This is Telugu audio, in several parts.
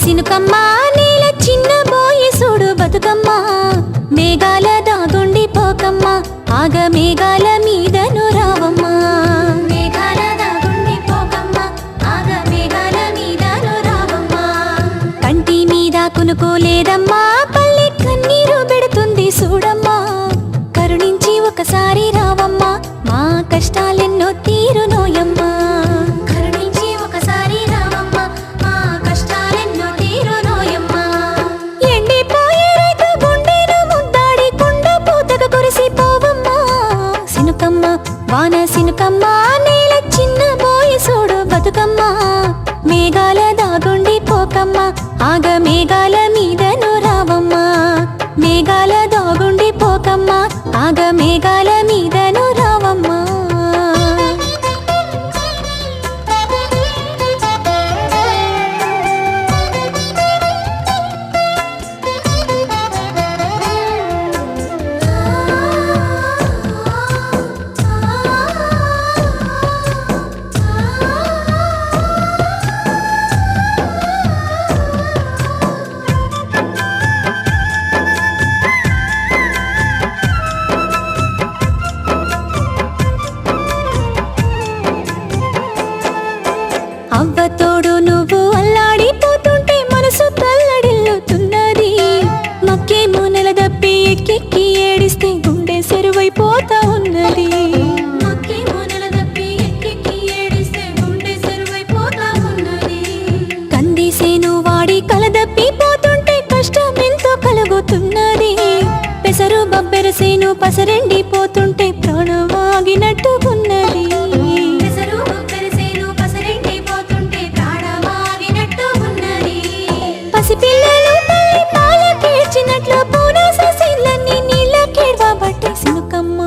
సినుకమ్మ నేల చిన్న బోయి సూడు బతుకమ్మ మేఘాల దాగుండి పోకమ్మ ఆగ మేఘాల మీదను రావమ్మ మేఘాల దాగుండి పోకమ్మ ఆగ మేఘాల మీదను రావమ్మ కంటి మీద కునుకోలేదమ్మా పల్లె కన్నీరు పెడుతుంది చూడమ్మా కరుణించి ఒకసారి రావమ్మా మా కష్టాలెన్నో తీరునోయమ్మా కరుణించి ఒకసారి రావమ్మా మా కష్టాలెన్నో తీరునోయమ్మా ఎండిపోయే రైతు గుండెను ముద్దాడి కుండ పూతకు కురిసిపోవమ్మా సినుకమ్మ వాన సినుకమ్మ నేల చిన్న బోయి సూడు బతుకమ్మ మేఘాల దాగుండి పోకమ్మ ఆగ మేఘాల మీదను రావమ్మా మేఘాల దాగుండి పోకమ్మ ఆగ మేఘాల మీదను రావమ్మా అవ్వతోడు నువ్వు అల్లాడిపోతుంటే మనసు తల్లడిల్లుతున్నది మక్కేమో నెలదప్పి ఎక్కెక్కి ఏడిస్తే గుండె సెరువైపోతా ఉన్నది మక్కేమో నెలదప్పి ఎక్కెక్కి ఏడిస్తే గుండె సెరువైపోతా ఉన్నది కందిసేను వాడి కలదప్పిపోతుంటే కష్టం ఎంతో కలుగుతున్నది పెసరు బబ్బెరసేను పసరెండిపోతుంటే ప్రాణం ఆగినట్టుకున్నది పిల్లలు తల్లి పాలకేర్చినట్లు పూనాస సీన్లన్నీ నీళ్ళకేడ్వబట్టే సినుకమ్మ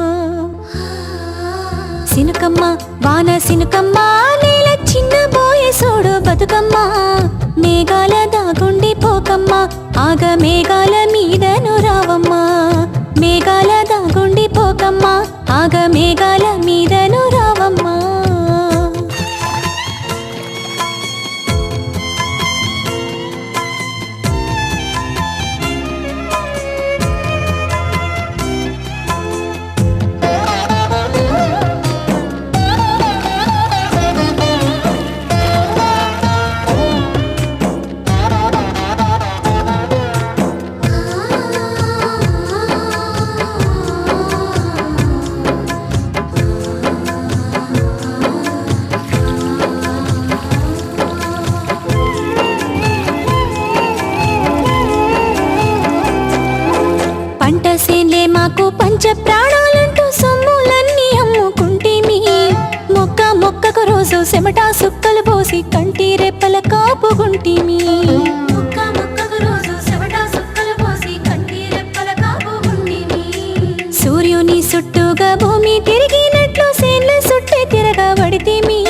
సినుకమ్మ వాన సినుకమ్మ నేల చిన్న బోయే సూడు బతుకమ్మ మేఘాల దాగుండి పోకమ్మ ఆగ మేఘాల మీదను రావమ్మ మేఘాల దాగుండి పోకమ్మ ఆగ మేఘాల మీదను రావమ్మ పంటసేన్లే మాకు పంచ ప్రాణాలంటూ సొమ్ములన్నీ అమ్ముకుంటేమి మొక్క మొక్కకు రోజు చెమట సుక్కలు పోసి కంటి రెప్పల కాపుగుంటిమి మొక్క మొక్కకు రోజు చెమట సుక్కలు పోసి కంటి రెప్పల కాపుగుంటిమి సూర్యుని చుట్టూగా భూమి తిరిగినట్లు సేన్ల చుట్టే తిరగబడితేమి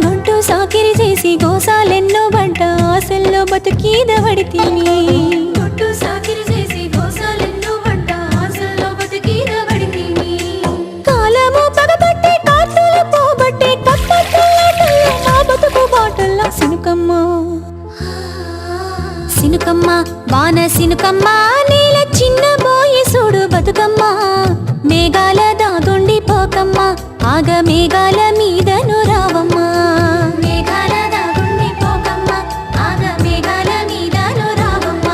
గొంటు సాకిరి చేసి గోసాలెన్నో బంట ఆశల్లో బతుకీదబడితేమి గొంటు సాకిరి చేసి సినుకమ్మ సినుకమ్మ వాన సినుకమ్మ నేల చిన్న బోయి సూడు బతుకమ్మ మేఘాల దాగుండి పోకమ్మ ఆగ మేఘాల మీదను రావమ్మ మేఘాల దాగుండి పోకమ్మ ఆగ మేఘాల మీదను రావమ్మ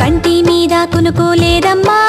కంటి మీద కునుకోలేదమ్మా